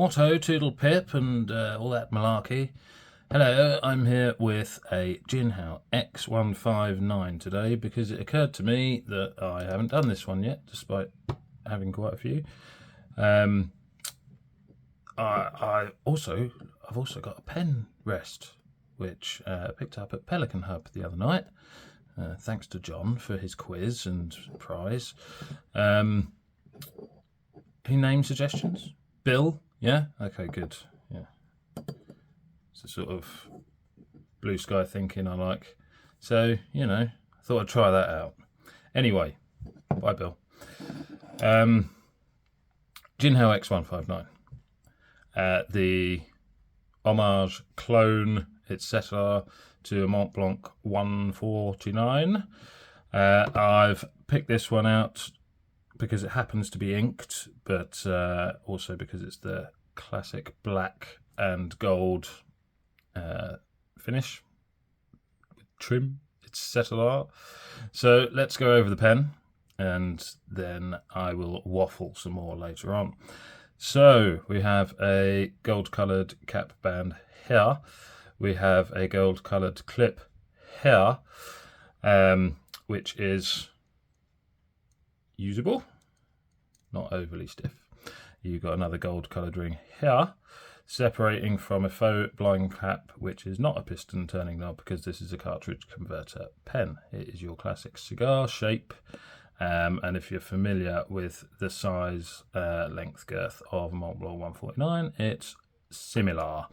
What-ho, toodle pip, and all that malarkey. Hello, I'm here with a Jinhao x159 today because it occurred to me that I haven't done this one yet, despite having quite a few. I've also got a pen rest, which I picked up at Pelican Hub the other night. Thanks to John for his quiz and prize. Any name suggestions? Bill? Yeah? Okay, good. Yeah. It's a sort of blue sky thinking I like. So, you know, I thought I'd try that out. Anyway, bye Bill. Jinhao x159. The homage clone, etc., to a Mont Blanc 149. I've picked this one out because it happens to be inked, but also because it's the classic black and gold finish with trim, etc. So let's go over the pen, and then I will waffle some more later on. So we have a gold coloured cap band here. We have a gold coloured clip here, which is usable, not overly stiff. You've got another gold coloured ring here, separating from a faux blind cap, which is not a piston turning knob because this is a cartridge converter pen. It is your classic cigar shape, and if you're familiar with the size, length, girth of Mont Blanc 149, it's similar.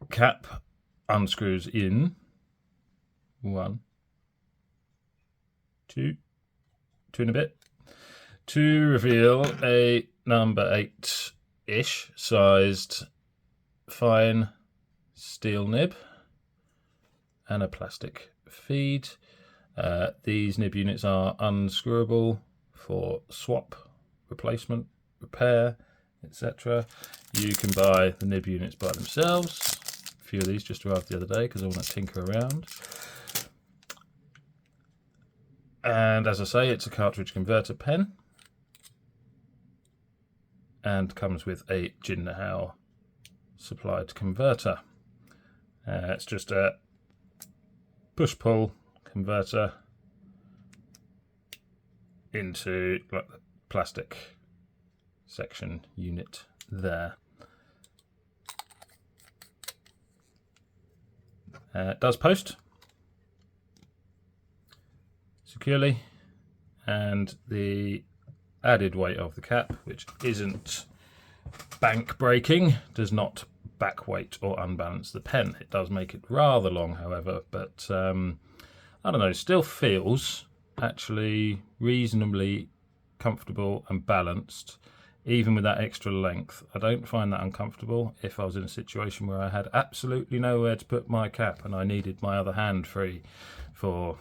Cap unscrews in 1, 2 and a bit to reveal a number 8-ish sized fine steel nib and a plastic feed. These nib units are unscrewable for swap, replacement, repair, etc. You can buy the nib units by themselves. A few of these just arrived the other day because I want to tinker around. And as I say, it's a cartridge converter pen and comes with a Jinhao supplied converter. It's just a push-pull converter into like the plastic section unit there. It does post securely, and the added weight of the cap, which isn't bank breaking, does not back weight or unbalance the pen. It does make it rather long, however, but I don't know, still feels actually reasonably comfortable and balanced, even with that extra length. I don't find that uncomfortable if I was in a situation where I had absolutely nowhere to put my cap and I needed my other hand free for,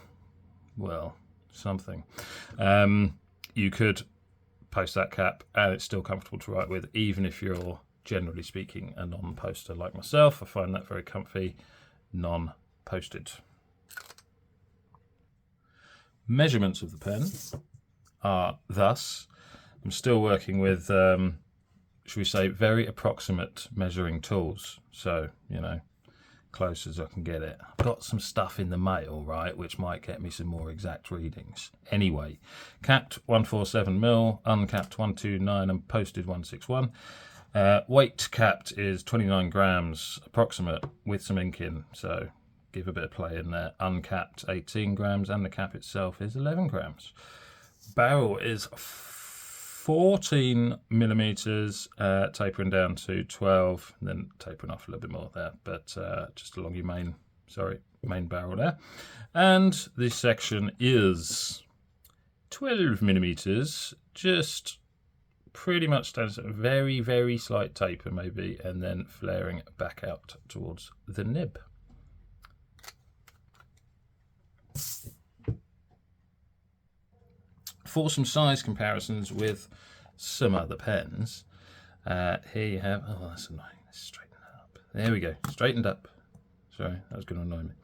well, something. You could post that cap and it's still comfortable to write with, even if you're generally speaking a non-poster like myself. I find that very comfy, non-posted. Measurements of the pen are thus. I'm still working with, should we say, very approximate measuring tools. So, you know, close as I can get it. I've got some stuff in the mail, right, which might get me some more exact readings. Anyway, capped 147mm, uncapped 129, and posted 161. Weight capped is 29 grams approximate with some ink in, so give a bit of play in there. Uncapped 18 grams, and the cap itself is 11 grams. Barrel is 14 millimeters, tapering down to 12, and then tapering off a little bit more there, but just along your main barrel there. And this section is 12 millimeters, just pretty much stands at a very, very slight taper maybe, and then flaring back out towards the nib. For some size comparisons with some other pens, here you have, oh that's annoying, let's straighten that up. There we go, straightened up. Sorry, that was going to annoy me.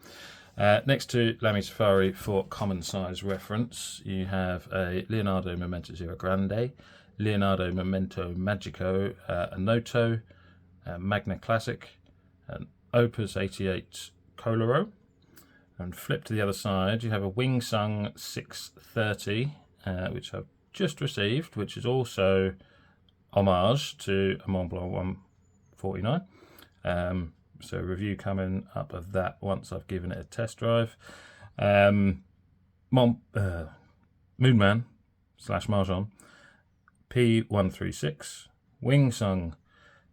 Next to Lamy Safari, for common size reference, you have a Leonardo Momento Zero Grande, Leonardo Momento Magico, a Noto, Magna Classic, an Opus 88 Coloro, and flip to the other side, you have a Wing Sung 630, which I've just received, which is also homage to a Mont Blanc 149. So a review coming up of that once I've given it a test drive. Moonman / Marjon P136, Wing Sung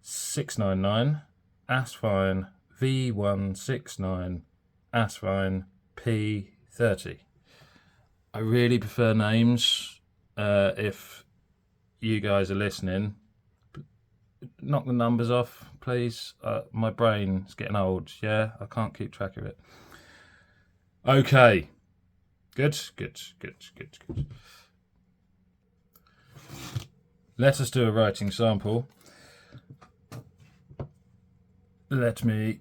699, Asfine V169, Asfine P30. I really prefer names. If you guys are listening, knock the numbers off, please. My brain's getting old, yeah? I can't keep track of it. Okay. Good. Let us do a writing sample. Let me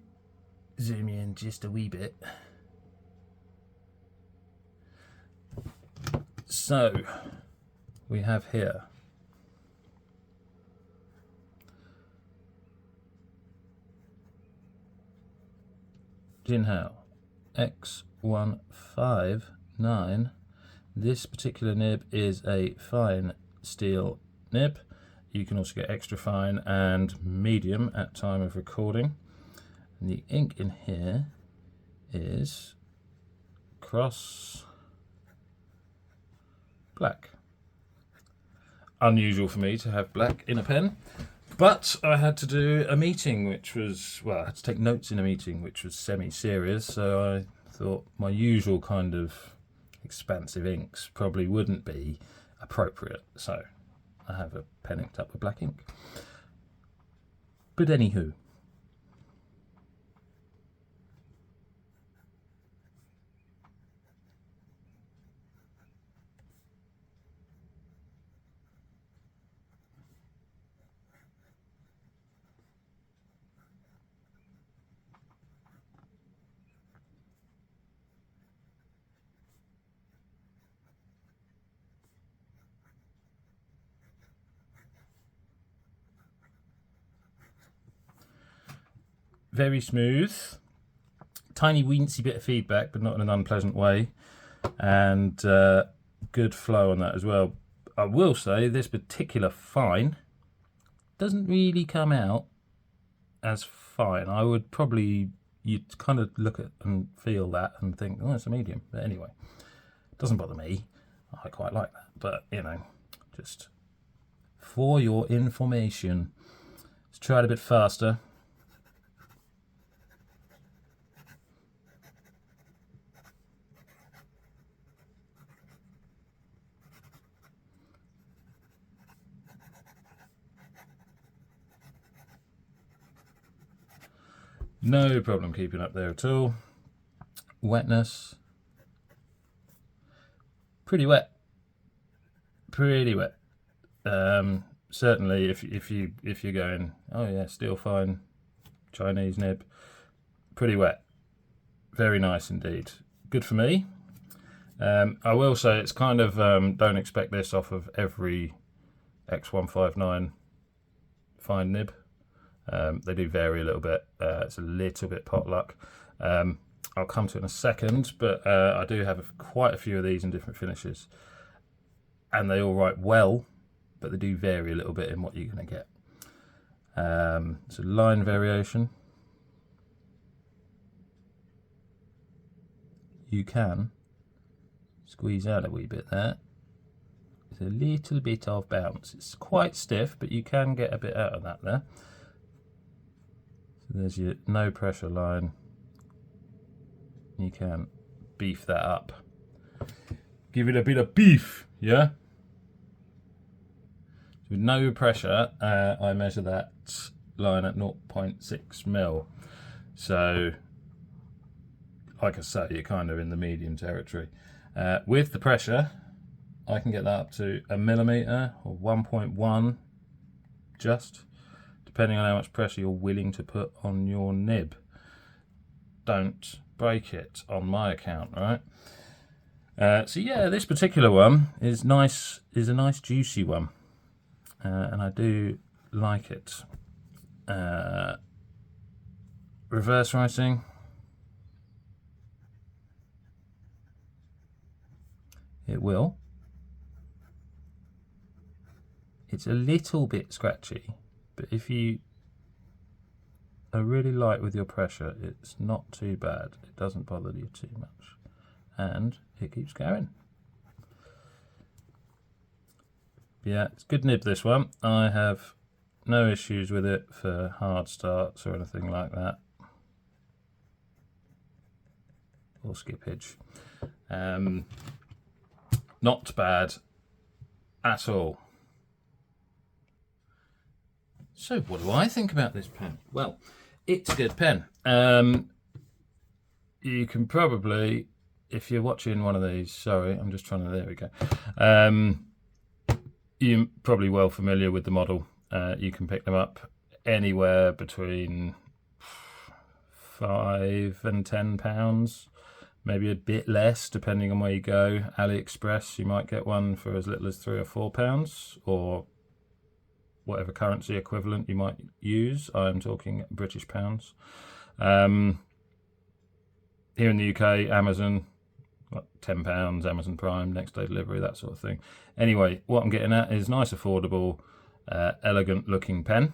zoom in just a wee bit. So, we have here Jinhao x159. This particular nib is a fine steel nib. You can also get extra fine and medium at time of recording. And the ink in here is cross black. Unusual for me to have black in a pen, but I had to do a meeting which was, well, I had to take notes in a meeting which was semi-serious, so I thought my usual kind of expansive inks probably wouldn't be appropriate, so I have a pen inked up with black ink. But anywho, very smooth, tiny weensy bit of feedback, but not in an unpleasant way, and good flow on that as well. I will say this particular fine doesn't really come out as fine. I would probably, you'd kind of look at and feel that and think, oh, it's a medium. But anyway, it doesn't bother me. I quite like that, but you know, just for your information. Let's try it a bit faster. No problem keeping up there at all. Wetness, pretty wet. Certainly, if you're going, oh yeah, steel fine, Chinese nib, pretty wet. Very nice indeed. Good for me. I will say it's kind of don't expect this off of every x159 fine nib. They do vary a little bit. It's a little bit pot luck. I'll come to it in a second, but I do have quite a few of these in different finishes, and they all write well, but they do vary a little bit in what you're going to get. So line variation. You can squeeze out a wee bit there. There's a little bit of bounce. It's quite stiff, but you can get a bit out of that there. So there's your no pressure line. You can beef that up. Give it a bit of beef, yeah? So with no pressure, I measure that line at 0.6 mil. So, like I say, you're kind of in the medium territory. With the pressure, I can get that up to 1 millimeter or 1.1, just depending on how much pressure you're willing to put on your nib. Don't break it on my account, right? So yeah, this particular one is nice. Is a nice juicy one, and I do like it. Reverse writing. It will. It's a little bit scratchy, but if you are really light with your pressure, it's not too bad. It doesn't bother you too much, and it keeps going. Yeah, it's good nib, this one. I have no issues with it for hard starts or anything like that, or skippage. Not bad at all. So what do I think about this pen? Well, it's a good pen. You can probably, if you're watching one of these, sorry, I'm just trying to, there we go. You're probably well familiar with the model. You can pick them up anywhere between £5 and £10, maybe a bit less depending on where you go. AliExpress, you might get one for as little as £3 or £4, or whatever currency equivalent you might use. I'm talking British pounds. Here in the UK, Amazon, £10, Amazon Prime, next day delivery, that sort of thing. Anyway, what I'm getting at is nice, affordable, elegant looking pen.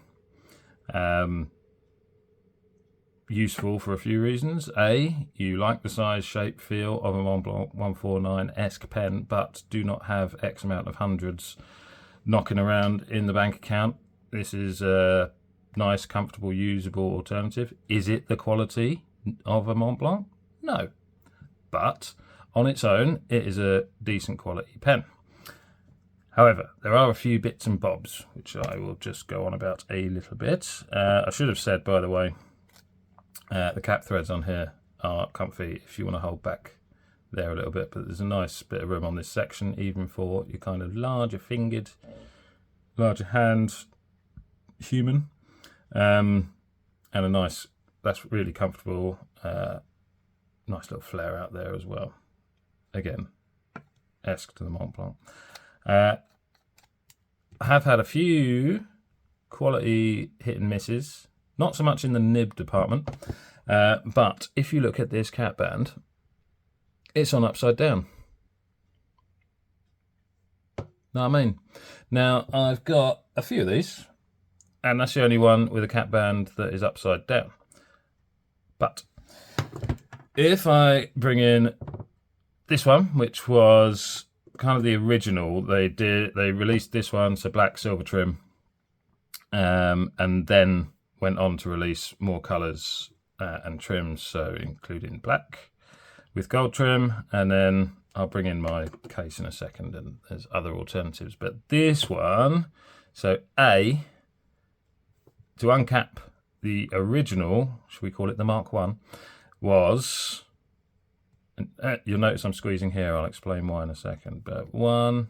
Useful for a few reasons. A, you like the size, shape, feel of a Montblanc 149-esque pen, but do not have X amount of hundreds knocking around in the bank account. This is a nice, comfortable, usable alternative. Is it the quality of a Montblanc? No. But on its own, it is a decent quality pen. However, there are a few bits and bobs, which I will just go on about a little bit. I should have said, by the way, the cap threads on here are comfy if you want to hold back there a little bit, but there's a nice bit of room on this section, even for your kind of larger fingered, larger hand human, and a nice, that's really comfortable, nice little flare out there as well. Again, esque to the Montblanc. I have had a few quality hit and misses, not so much in the nib department, but if you look at this cap band, it's on upside down. Know what I mean? Now, I've got a few of these, and that's the only one with a cap band that is upside down. But if I bring in this one, which was kind of the original, they released this one, so black, silver trim, and then went on to release more colours and trims, so including black with gold trim, and then I'll bring in my case in a second, and there's other alternatives. But this one, so A, to uncap the original, should we call it the Mark 1, was, you'll notice I'm squeezing here, I'll explain why in a second, but 1,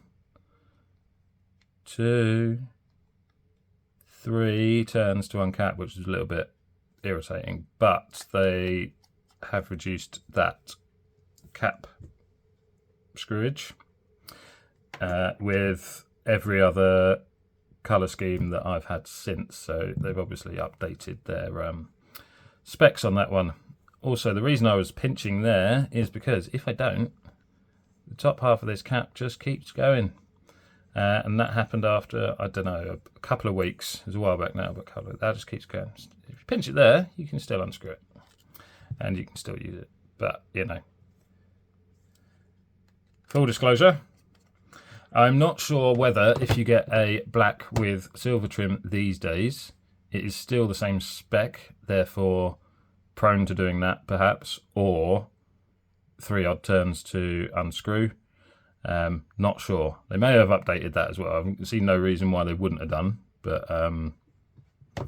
2, 3 turns to uncap, which is a little bit irritating, but they have reduced that cap screwage with every other colour scheme that I've had since, so they've obviously updated their specs on that one. Also, the reason I was pinching there is because if I don't, the top half of this cap just keeps going, and that happened after, I don't know, a couple of weeks. It was a while back now, but that just keeps going. If you pinch it there, you can still unscrew it and you can still use it, but you know. Full disclosure, I'm not sure whether if you get a black with silver trim these days, it is still the same spec, therefore prone to doing that perhaps, or 3 odd turns to unscrew. Not sure. They may have updated that as well. I've seen no reason why they wouldn't have done, but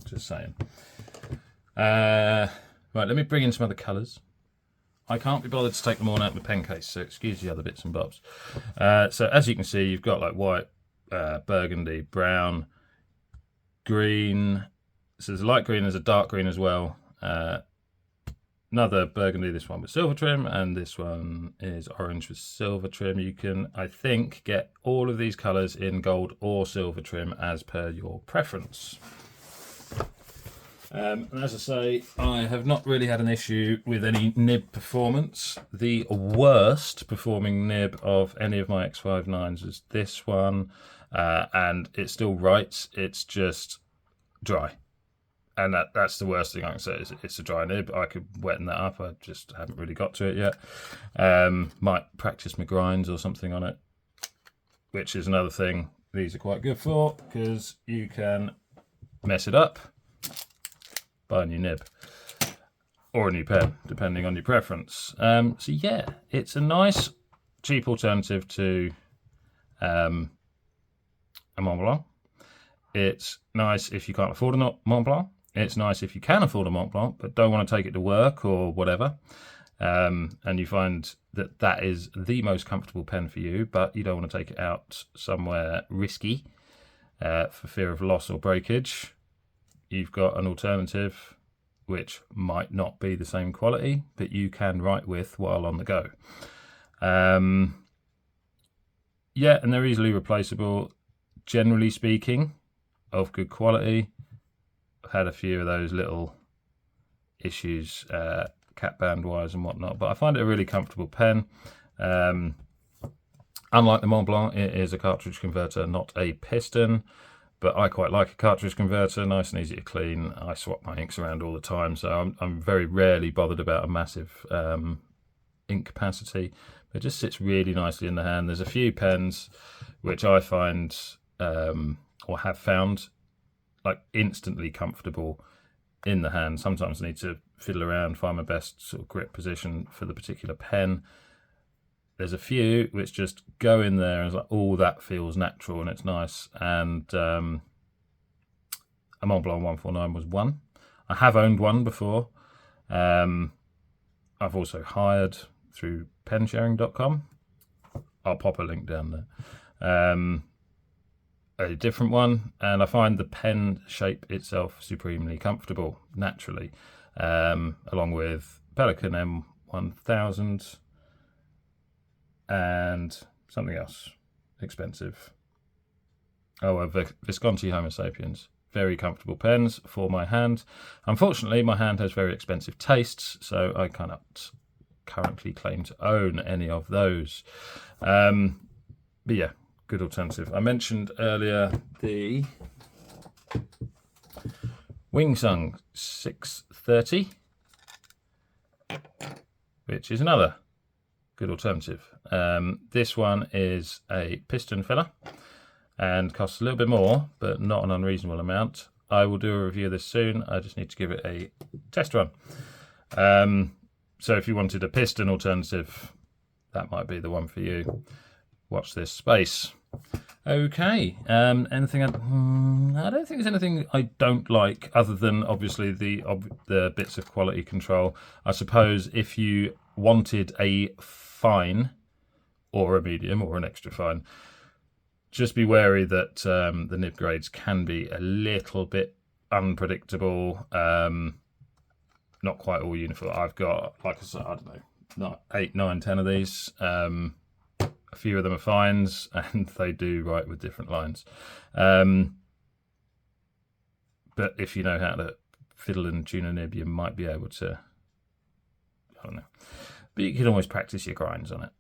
just saying. Right, let me bring in some other colours. I can't be bothered to take them all out of the pen case, so excuse the other bits and bobs. So as you can see, you've got like white, burgundy, brown, green. So there's a light green, there's a dark green as well. another burgundy, this one with silver trim, and this one is orange with silver trim. You can, I think, get all of these colours in gold or silver trim as per your preference. And as I say, I have not really had an issue with any nib performance. The worst performing nib of any of my x159s is this one, and it still writes, it's just dry. And that's the worst thing I can say, is it's a dry nib. I could wetten that up, I just haven't really got to it yet. Might practice my grinds or something on it, which is another thing these are quite good for, because you can mess it up, buy a new nib or a new pen, depending on your preference. So yeah, it's a nice, cheap alternative to a Mont Blanc. It's nice if you can't afford a Mont Blanc. It's nice if you can afford a Mont Blanc, but don't want to take it to work or whatever. And you find that that is the most comfortable pen for you, but you don't want to take it out somewhere risky for fear of loss or breakage. You've got an alternative which might not be the same quality, but you can write with while on the go. Yeah, and they're easily replaceable, generally speaking, of good quality. I've had a few of those little issues, cap band wise and whatnot, but I find it a really comfortable pen. Unlike the Mont Blanc, it is a cartridge converter, not a piston. But I quite like a cartridge converter, nice and easy to clean. I swap my inks around all the time, so I'm very rarely bothered about a massive ink capacity. It just sits really nicely in the hand. There's a few pens which I find, or have found, like instantly comfortable in the hand. Sometimes I need to fiddle around, find my best sort of grip position for the particular pen. There's a few which just go in there and it's like, oh, that feels natural and it's nice. And a Mont Blanc 149 was one. I have owned one before. I've also hired through pensharing.com. I'll pop a link down there. A different one, and I find the pen shape itself supremely comfortable, naturally, along with Pelikan M1000, and something else expensive. Oh, a Visconti Homo Sapiens. Very comfortable pens for my hand. Unfortunately, my hand has very expensive tastes, so I cannot currently claim to own any of those. But yeah, good alternative. I mentioned earlier the Wingsung 630, which is another good alternative. This one is a piston filler and costs a little bit more, but not an unreasonable amount. I will do a review of this soon. I just need to give it a test run. So if you wanted a piston alternative, that might be the one for you. Watch this space. Okay, anything I don't think there's anything I don't like, other than obviously the bits of quality control. I suppose if you wanted a fine or a medium or an extra fine, just be wary that the nib grades can be a little bit unpredictable, not quite all uniform. I've got, like I said, I don't know, not 8, 9, 10 of these. A few of them are fines, and they do write with different lines. But if you know how to fiddle and tune a nib, you might be able to, I don't know. But you can always practice your grinds on it.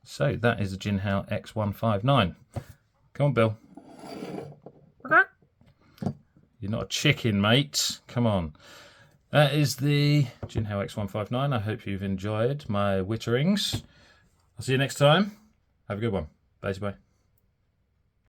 So that is a Jinhao x159. Come on, Bill. You're not a chicken, mate. Come on. That is the Jinhao x159. I hope you've enjoyed my witterings. I'll see you next time. Have a good one. Bye-bye.